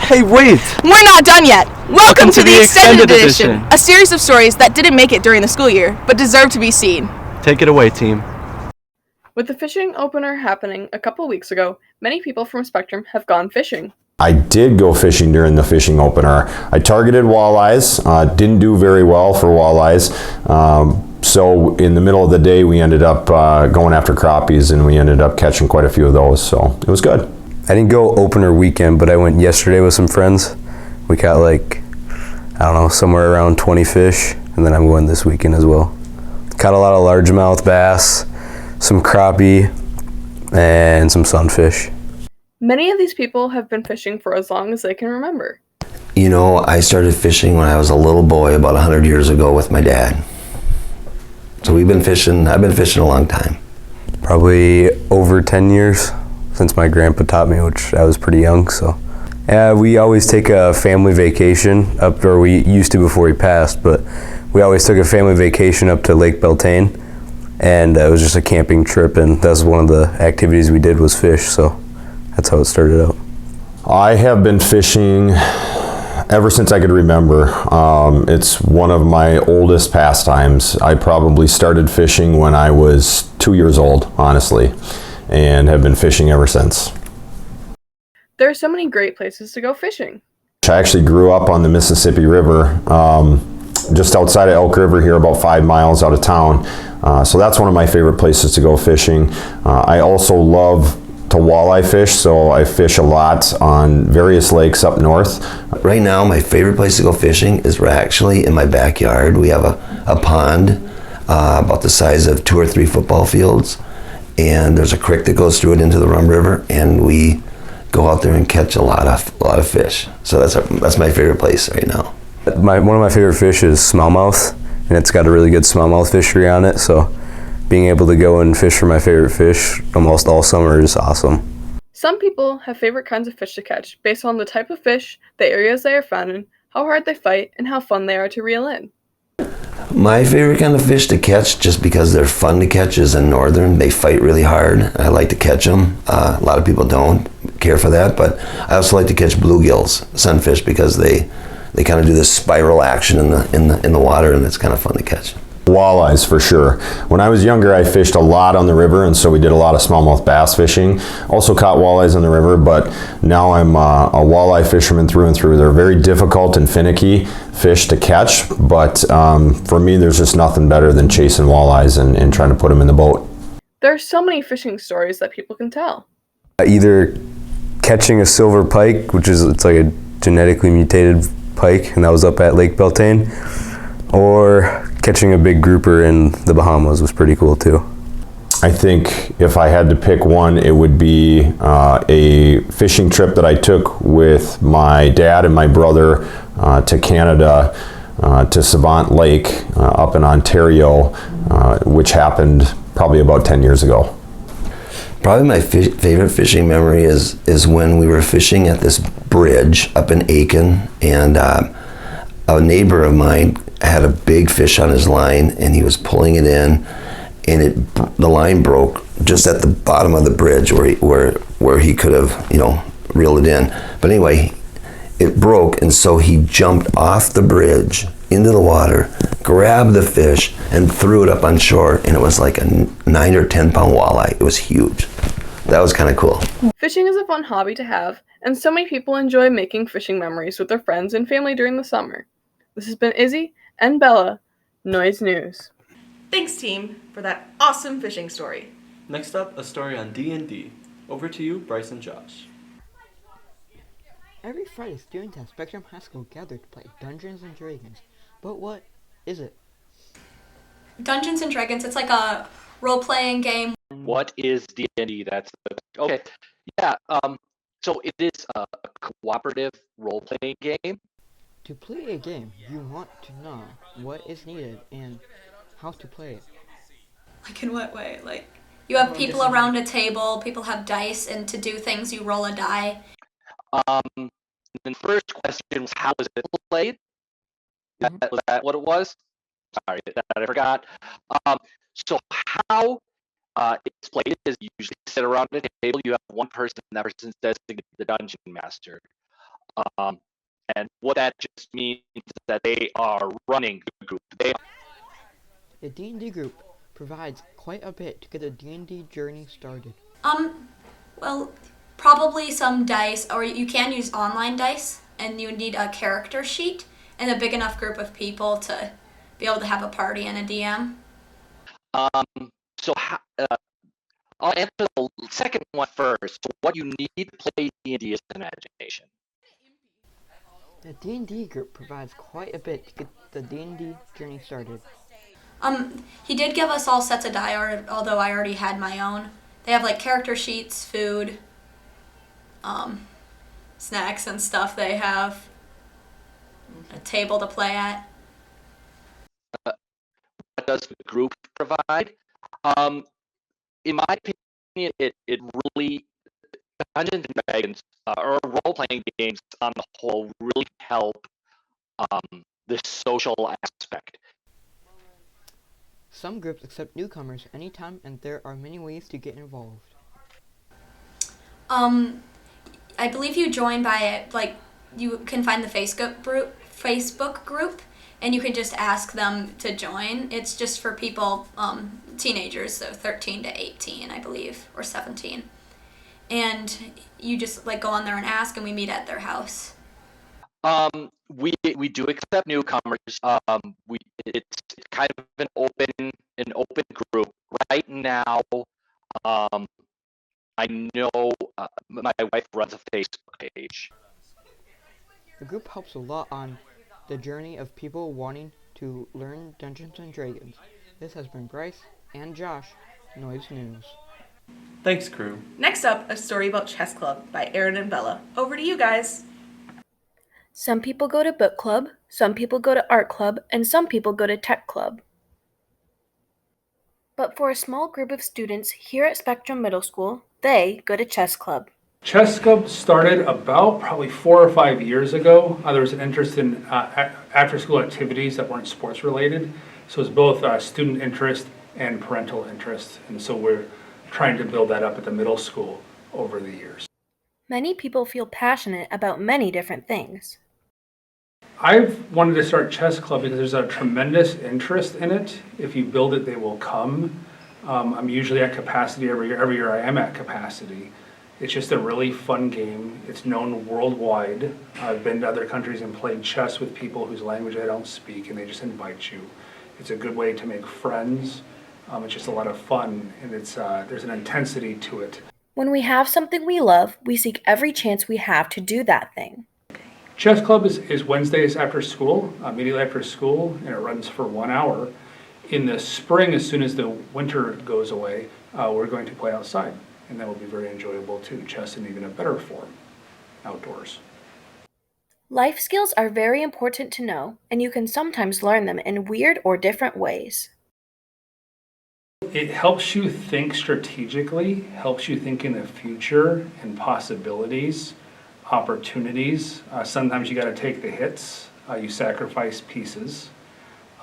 Hey, wait! We're not done yet! Welcome to the Extended Edition, a series of stories that didn't make it during the school year, but deserve to be seen. Take it away, team. With the fishing opener happening a couple weeks ago, many people from Spectrum have gone fishing. I did go fishing during the fishing opener. I targeted walleyes, didn't do very well for walleyes. So in the middle of the day, we ended up going after crappies, and we ended up catching quite a few of those, so it was good. I didn't go opener weekend, but I went yesterday with some friends. We caught somewhere around 20 fish, and then I'm going this weekend as well. Caught a lot of largemouth bass, some crappie, and some sunfish. Many of these people have been fishing for as long as they can remember. You know, I started fishing when I was a little boy about 100 years ago with my dad. So I've been fishing a long time. Probably over 10 years since my grandpa taught me, which I was pretty young, so. We always take a family vacation up, or we used to before he passed, but we always took a family vacation up to Lake Beltane, and it was just a camping trip, and that was one of the activities we did was fish, so that's how it started out. I have been fishing ever since I could remember. It's one of my oldest pastimes. I probably started fishing when I was 2 years old, honestly, and have been fishing ever since. There are so many great places to go fishing. I actually grew up on the Mississippi River, just outside of Elk River here, about 5 miles out of town. So that's one of my favorite places to go fishing. I also love to walleye fish, so I fish a lot on various lakes up north. Right now, my favorite place to go fishing is actually in my backyard. We have a pond about the size of 2 or 3 football fields, and there's a creek that goes through it into the Rum River, and we go out there and catch a lot of fish. So that's my favorite place right now. One of my favorite fish is smallmouth, and it's got a really good smallmouth fishery on it, so being able to go and fish for my favorite fish almost all summer is awesome. Some people have favorite kinds of fish to catch based on the type of fish, the areas they are found in, how hard they fight, and how fun they are to reel in. My favorite kind of fish to catch, just because they're fun to catch, is in northern. They fight really hard. I like to catch them. A lot of people don't care for that, but I also like to catch bluegills, sunfish, because they kind of do this spiral action in the water, and it's kind of fun to catch. Walleyes for sure. When I was younger, I fished a lot on the river, and so we did a lot of smallmouth bass fishing. Also caught walleyes on the river, but now I'm a walleye fisherman through and through. They're very difficult and finicky fish to catch, but for me, there's just nothing better than chasing walleyes and trying to put them in the boat. There are so many fishing stories that people can tell. Either catching a silver pike, it's like a genetically mutated pike, and that was up at Lake Beltane, or catching a big grouper in the Bahamas was pretty cool too. I think if I had to pick one, it would be a fishing trip that I took with my dad and my brother to Canada, to Savant Lake up in Ontario, which happened probably about 10 years ago. Probably my favorite fishing memory is when we were fishing at this bridge up in Aiken, and a neighbor of mine had a big fish on his line, and he was pulling it in, and the line broke just at the bottom of the bridge where he could have reeled it in. But anyway, it broke, and so he jumped off the bridge into the water, grabbed the fish, and threw it up on shore, and it was like a 9 or 10 pound walleye. It was huge. That was kind of cool. Fishing is a fun hobby to have, and so many people enjoy making fishing memories with their friends and family during the summer. This has been Izzy and Bella, Noise News. Thanks, team, for that awesome fishing story. Next up, a story on D&D. Over to you, Bryce and Josh. Every Friday, students at Spectrum High School gather to play Dungeons & Dragons. But what is it? Dungeons & Dragons, it's like a role-playing game. What is D&D? Okay. Yeah, so it is a cooperative role-playing game. To play a game, you want to know what is needed and how to play it. Like in what way? Like you have people around a table, people have dice, and to do things you roll a die. And the first question was, how is it played? Was that what it was? Sorry, that I forgot. So how it's played is you usually sit around a table. You have one person, and that person's designated the dungeon master. And what that just means is that they are running the group. The D&D group provides quite a bit to get a D&D journey started. Well, probably some dice, or you can use online dice, and you need a character sheet and a big enough group of people to be able to have a party and a DM. So I'll answer the second one first. What you need to play D&D is imagination. The D&D group provides quite a bit to get the D&D journey started. He did give us all sets of die, although I already had my own. They have like character sheets, food, snacks and stuff. They have a table to play at. What does the group provide? In my opinion, it really, Dungeons and Dragons or role-playing games on the whole really help the social aspect. Some groups accept newcomers anytime, and there are many ways to get involved. I believe you join by you can find the Facebook group, and you can just ask them to join. It's just for people, teenagers, so 13 to 18, I believe, or 17. And you just go on there and ask, and we meet at their house. We do accept newcomers. It's kind of an open group right now. I know my wife runs a Facebook page. The group helps a lot on the journey of people wanting to learn Dungeons and Dragons. This has been Bryce and Josh, Noise News. Thanks, crew. Next up, a story about Chess Club by Aaron and Bella. Over to you guys. Some people go to book club, some people go to art club, and some people go to tech club. But for a small group of students here at Spectrum Middle School, they go to chess club. Chess Club started about probably 4 or 5 years ago. There was an interest in after-school activities that weren't sports related. So it's both student interest and parental interest. And so we're trying to build that up at the middle school over the years. Many people feel passionate about many different things. I've wanted to start Chess Club because there's a tremendous interest in it. If you build it, they will come. I'm usually at capacity every year. Every year I am at capacity. It's just a really fun game. It's known worldwide. I've been to other countries and played chess with people whose language I don't speak, and they just invite you. It's a good way to make friends. It's just a lot of fun, and there's an intensity to it. When we have something we love, we seek every chance we have to do that thing. Chess Club is Wednesdays after school, immediately after school, and it runs for 1 hour. In the spring, as soon as the winter goes away, we're going to play outside, and that will be very enjoyable too. Chess in even a better form, outdoors. Life skills are very important to know, and you can sometimes learn them in weird or different ways. It helps you think strategically, helps you think in the future and possibilities, opportunities. Sometimes you got to take the hits. You sacrifice pieces.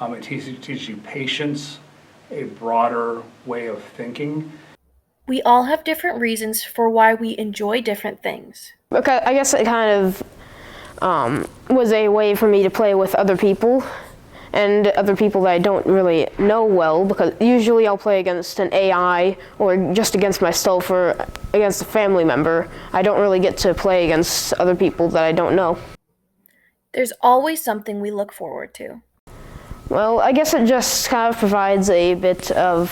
It teaches you patience, a broader way of thinking. We all have different reasons for why we enjoy different things. Okay, I guess it kind of was a way for me to play with other people and other people that I don't really know well, because usually I'll play against an AI or just against myself or against a family member. I don't really get to play against other people that I don't know. There's always something we look forward to. Well, I guess it just kind of provides a bit of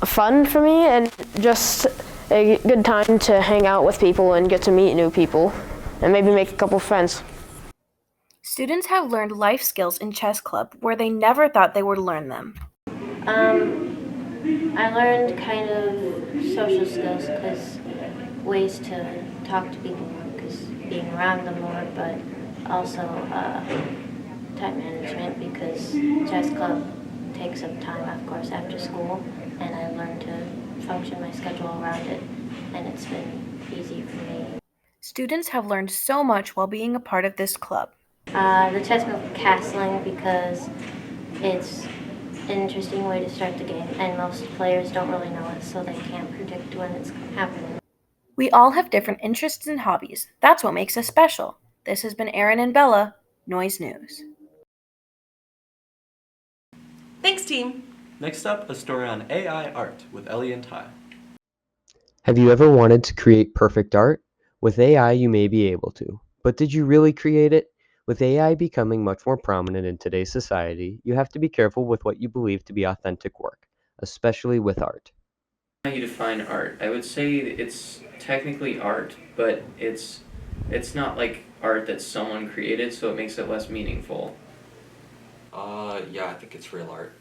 fun for me and just a good time to hang out with people and get to meet new people and maybe make a couple friends. Students have learned life skills in Chess Club where they never thought they would learn them. I learned kind of social skills, because ways to talk to people, because being around them more, but also time management, because Chess Club takes up time, of course, after school, and I learned to function my schedule around it, and it's been easy for me. Students have learned so much while being a part of this club. The chess move castling, because it's an interesting way to start the game, and most players don't really know it, so they can't predict when it's happening. We all have different interests and hobbies. That's what makes us special. This has been Erin and Bella, Noise News. Thanks, team. Next up, a story on AI art with Ellie and Ty. Have you ever wanted to create perfect art? With AI, you may be able to. But did you really create it? With AI becoming much more prominent in today's society, you have to be careful with what you believe to be authentic work, especially with art. How you define art? I would say it's technically art, but it's not like art that someone created, so it makes it less meaningful. Yeah, I think it's real art.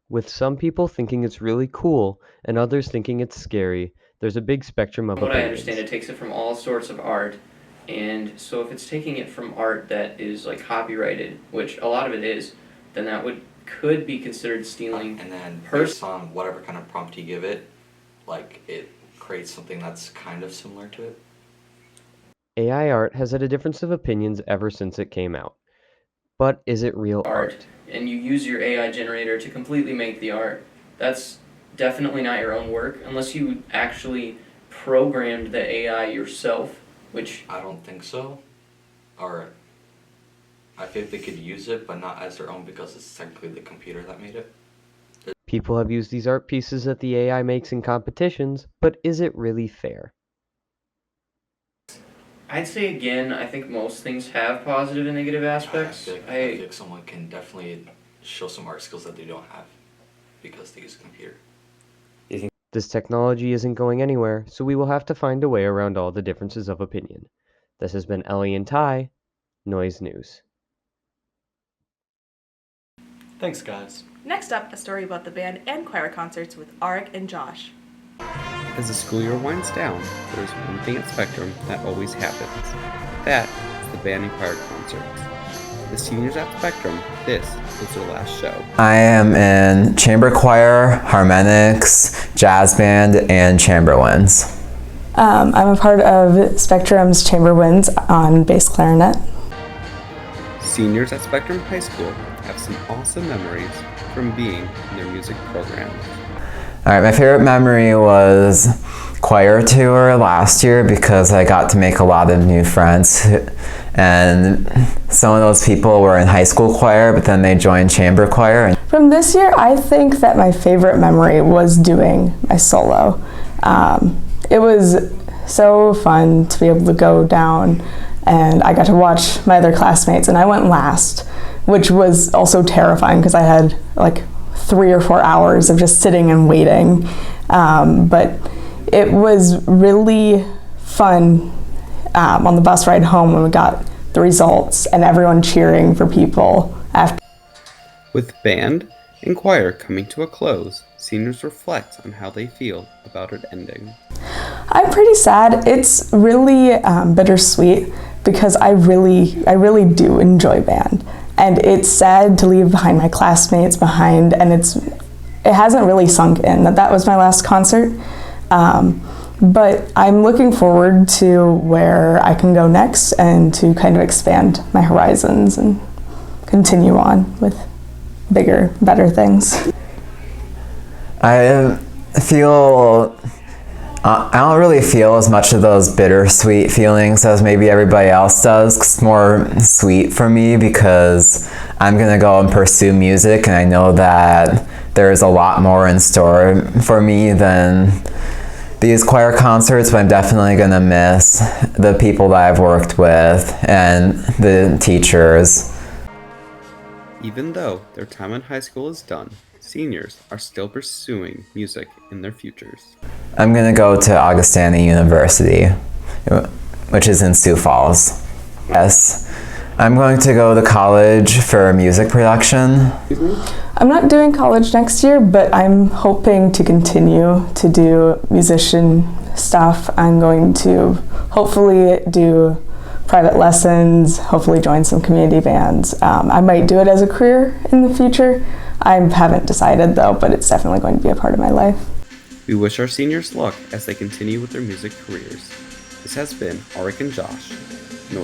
With some people thinking it's really cool and others thinking it's scary, there's a big spectrum of What I opinions. understand, it takes it from all sorts of art, and so if it's taking it from art that is like copyrighted, which a lot of it is, then that could be considered stealing. And then based on whatever kind of prompt you give it, like it creates something that's kind of similar to it. AI art has had a difference of opinions ever since it came out. But is it real art? And you use your AI generator to completely make the art. That's definitely not your own work, unless you actually programmed the AI yourself, which... I don't think so. Or I think they could use it, but not as their own because it's technically the computer that made it. People have used these art pieces that the AI makes in competitions, but is it really fair? I'd say again, I think most things have positive and negative aspects. I feel like someone can definitely show some art skills that they don't have because they use a computer. This technology isn't going anywhere, so we will have to find a way around all the differences of opinion. This has been Ellie and Ty, Noise News. Thanks, guys. Next up, a story about the band and choir concerts with Arik and Josh. As the school year winds down, there is one thing at Spectrum that always happens. That is the band and choir concerts. For the seniors at Spectrum, this is their last show. I am in chamber choir, harmonics, jazz band, and chamber winds. I'm a part of Spectrum's chamber winds on bass clarinet. Seniors at Spectrum High School have some awesome memories from being in their music program. Alright, my favorite memory was choir tour last year because I got to make a lot of new friends, and some of those people were in high school choir, but then they joined chamber choir. From this year, I think that my favorite memory was doing my solo. It was so fun to be able to go down, and I got to watch my other classmates, and I went last, which was also terrifying because I had like 3 or 4 hours of just sitting and waiting. But it was really fun on the bus ride home when we got the results and everyone cheering for people after. With band and choir coming to a close, seniors reflect on how they feel about it ending. I'm pretty sad. It's really bittersweet because I really do enjoy band. And it's sad to leave behind my classmates behind, and it hasn't really sunk in that was my last concert. But I'm looking forward to where I can go next and to kind of expand my horizons and continue on with bigger, better things. I don't really feel as much of those bittersweet feelings as maybe everybody else does. It's more sweet for me because I'm gonna go and pursue music, and I know that there's a lot more in store for me than these choir concerts, but I'm definitely gonna miss the people that I've worked with and the teachers. Even though their time in high school is done, seniors are still pursuing music in their futures. I'm gonna go to Augustana University, which is in Sioux Falls. Yes, I'm going to go to college for music production. I'm not doing college next year, but I'm hoping to continue to do musician stuff. I'm going to hopefully do private lessons, hopefully join some community bands. I might do it as a career in the future. I haven't decided though, but it's definitely going to be a part of my life. We wish our seniors luck as they continue with their music careers. This has been Arik and Josh.